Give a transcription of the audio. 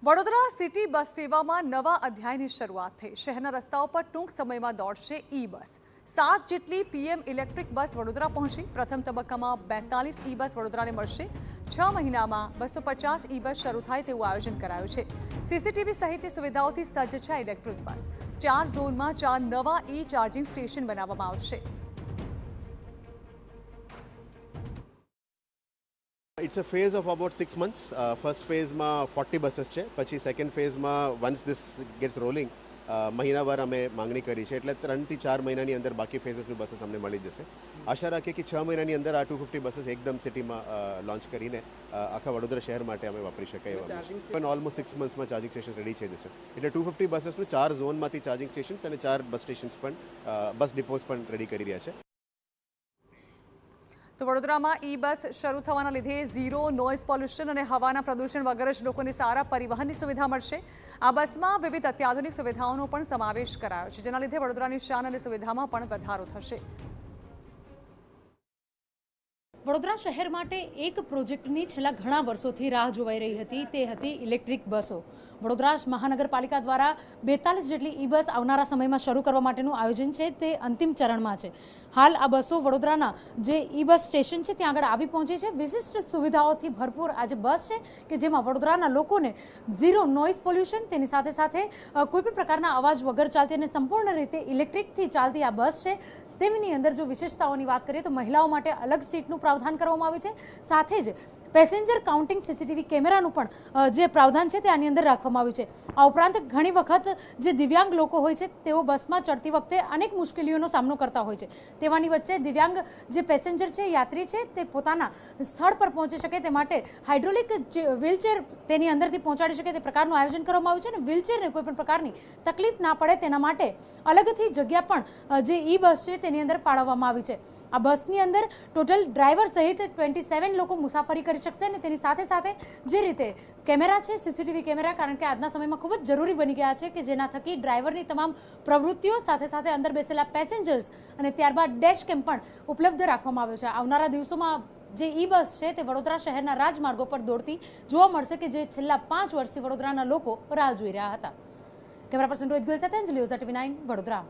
Vadodara city bus સેવામાં નવા અધ્યાયની શરૂઆત થઈ। શહેરના રસ્તાઓ પર ટૂંક સમયમાં દોડશે ઈ બસ। 7 જેટલી પીએમ ઇલેક્ટ્રિક બસ વડોદરા પહોંચી। પ્રથમ તબક્કામાં 42 ઈ બસ વડોદરાને મળશે। 6 મહિનામાં 250 ઈ બસ શરૂ થાય તેવું આયોજન કરાયું છે। સીસીટીવી સહિતની સુવિધાઓથી સજ્જ છે ઇલેક્ટ્રિક બસ। 4 ઝોનમાં 4 નવા ઈ ચાર્જિંગ સ્ટેશન બનાવવામાં આવશે। It's a phase of about 6 months. First phase માં 40 buses છે, પછી સેકન્ડ ફેઝમાં once this gets rolling મહિનાવાર અમે માંગણી કરી છે, એટલે 3 થી 4 મહિનાની અંદર બાકી ફેઝસનું બસીસ અમને મળી જશે। આશા રાખીએ કે 6 મહિનાની અંદર આ 250 બસીસ એકદમ સિટીમાં લોન્ચ કરીને આખા વડોદરા શહેર માટે અમે વાપરી શકાય એવા પણ ઓલમોસ્ટ 6 મંથ્સમાં ચાર્જિંગ સ્ટેશન રેડી થઈ જશે। એટલે 250 બસીસનું 4 ઝોનમાંથી ચાર્જિંગ સ્ટેશન્સ અને 4 બસ સ્ટેશન્સ પણ બસ ડિપોઝ પણ રેડી કરી રહ્યા છે। તો વડોદરામાં ઈ બસ શરૂ થવાના લીધે ઝીરો નોઇઝ પોલ્યુશન અને હવાના પ્રદૂષણ વગર જ લોકોને સારા પરિવહનની સુવિધા મળશે। આ બસમાં વિવિધ અત્યાધુનિક સુવિધાઓનો પણ સમાવેશ કરાયો છે, જેના લીધે વડોદરાની શાન અને સુવિધામાં પણ વધારો થશે। વડોદરા શહેર માટે એક પ્રોજેક્ટની છેલ્લા ઘણા વર્ષોથી રાહ જોવાઈ રહી હતી, તે હતી ઇલેક્ટ્રિક બસો। વડોદરા મહાનગરપાલિકા દ્વારા 42 જેટલી ઈ બસ આવનારા સમયમાં શરૂ કરવા માટેનું આયોજન છે, તે અંતિમ ચરણમાં છે। હાલ આ બસો વડોદરાના જે ઈ બસ સ્ટેશન છે ત્યાં આગળ આવી પહોંચી છે। વિશિષ્ટ સુવિધાઓથી ભરપૂર આ જે બસ છે કે જેમાં વડોદરાના લોકોને ઝીરો નોઇઝ પોલ્યુશન, તેની સાથે સાથે કોઈપણ પ્રકારના અવાજ વગર ચાલતી અને સંપૂર્ણ રીતે ઇલેક્ટ્રિકથી ચાલતી આ બસ છે। તેમની અંદર જો વિશેષતાઓની વાત કરીએ તો મહિલાઓ માટે અલગ સીટનું પ્રાવધાન કરવામાં આવ્યું છે, સાથે જ પેસેન્જર કાઉન્ટિંગ સીસીટીવી કેમેરાનું પણ જે પ્રાવધાન છે તે આની અંદર રાખવામાં આવ્યું છે। આ ઉપરાંત ઘણી વખત જે દિવ્યાંગ લોકો હોય છે તેઓ બસમાં ચડતી વખતે અનેક મુશ્કેલીઓનો સામનો કરતા હોય છે, તેવાની વચ્ચે દિવ્યાંગ જે પેસેન્જર છે, યાત્રી છે, તે પોતાના સ્થળ પર પહોંચી શકે તે માટે હાઇડ્રોલિક વ્હીલચેર તેની અંદરથી પહોંચાડી શકે તે પ્રકારનું આયોજન કરવામાં આવ્યું છે અને વ્હીલચેરને કોઈ પણ પ્રકારની તકલીફ ના પડે તેના માટે અલગથી જગ્યા પણ જે ઈ બસ છે તેની અંદર ફાળવવામાં આવી છે। આ બસની અંદર ટોટલ ડ્રાઈવર સહિત 27 લોકો મુસાફરી કરી શકશે અને તેની સાથે સાથે જે રીતે કેમેરા છે, સીસીટીવી કેમેરા, કારણ કે આજના સમયમાં ખૂબ જ જરૂરી બની ગયા છે કે જેના થકી ડ્રાઈવરની તમામ પ્રવૃત્તિઓ સાથે સાથે અંદર બેસેલા પેસેન્જર્સ અને ત્યારબાદ ડેશ કેમ પણ ઉપલબ્ધ રાખવામાં આવ્યો છે। આવનારા દિવસોમાં જે ઈ બસ છે તે વડોદરા શહેરના રાજમાર્ગો પર દોડતી જોવા મળશે કે જે છેલ્લા 5 વર્ષથી વડોદરાના લોકો રાહ જોઈ રહ્યા હતા। કેમેરા પર્સન રોહિત ગોયલ સાથે અંજલિ ઓઝા, TV9 વડોદરા।